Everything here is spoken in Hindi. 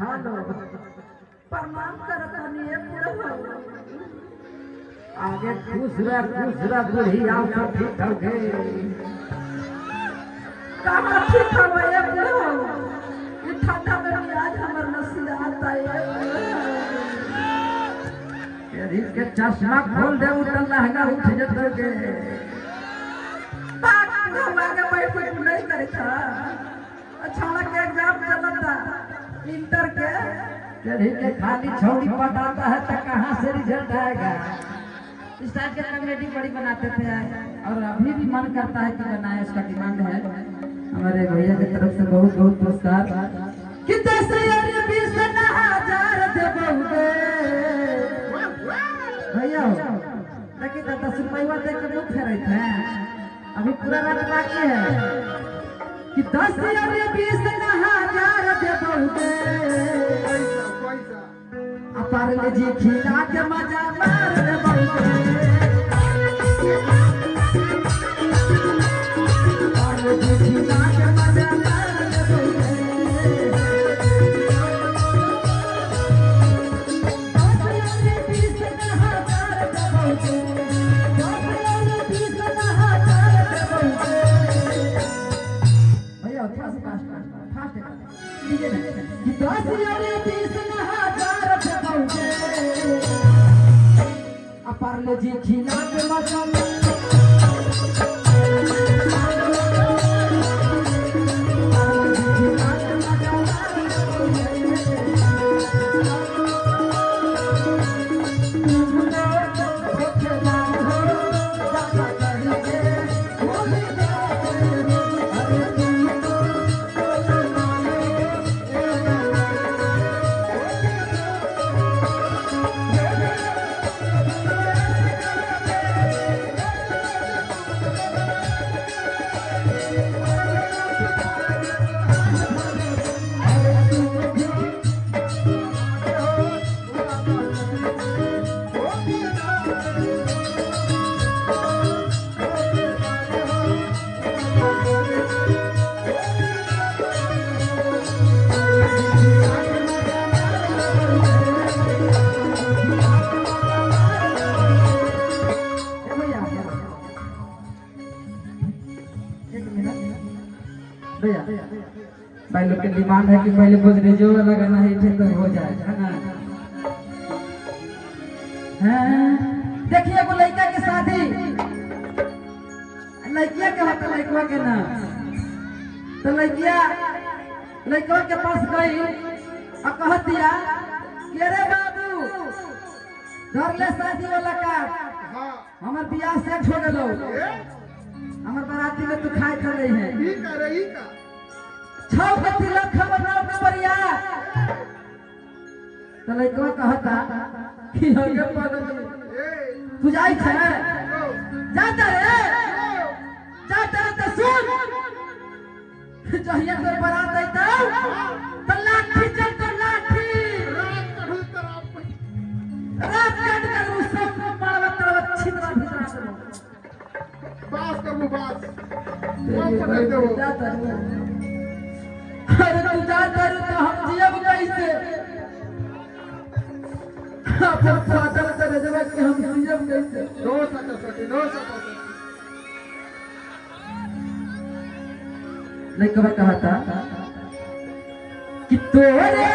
हालो प्रणाम करतनी है पूरा आगे दूसरा बुढ़ी आओ तो ठीक हो गए कहाँ ठीक हो गए ये ठंडा में भी आज हमार नसीब आता है यदि के चश्मा खोल दे उतर लहंगा उठ जतो के पाक आगे बैठ के नहीं करे था अच्छा के एग्जाम चलता इंटर के यदि के खाली छौड़ी पटाता है तो कहाँ से रिजल्ट आएगा इस टाइप के कॉमेडी बड़ी बनाते थे और अभी भी मन करता है कि बनाए उसका डिमांड है हमारे भैया की तरफ से बहुत बहुत पुरस्कार कि 10,000 देबोगे भैया देखिए 10 रुपया दे के मुख फेरे थे अभी पूरा रात बाकी है कि 10,000 देबोगे अपार ले जी खिला के मजा मार देबोगे जी खिला के मजा भाई लोग की डिमांड है कि पहले गोदरेजो लगाना है इधर तो हो जाए है ना देखिए वो लड़का के शादी लड़किया के होता लड़का के ना तो लड़का के पास गई और कह दिया कि अरे बाबू घर ले शादी वाला का हमार बियाह सेट हो गलो हमार बाराती में तू खाए खा रही है छौ के तिलक खबर नाम के बरिया तो लइकवा कहता कि होगे पागल तू जाई छे जाता रे तो सुन जहिया तोर बारात आइता तो लाठी चल तो लाठी रात काट कर उस सब मारवा तरवा छितरा भितरा बास करू बास जाता अरे तू जाता रे तो हम जियब कैसे अपन फाटल करे जब कि हम जियब कैसे नो सके लइकवा कहता कि तोरे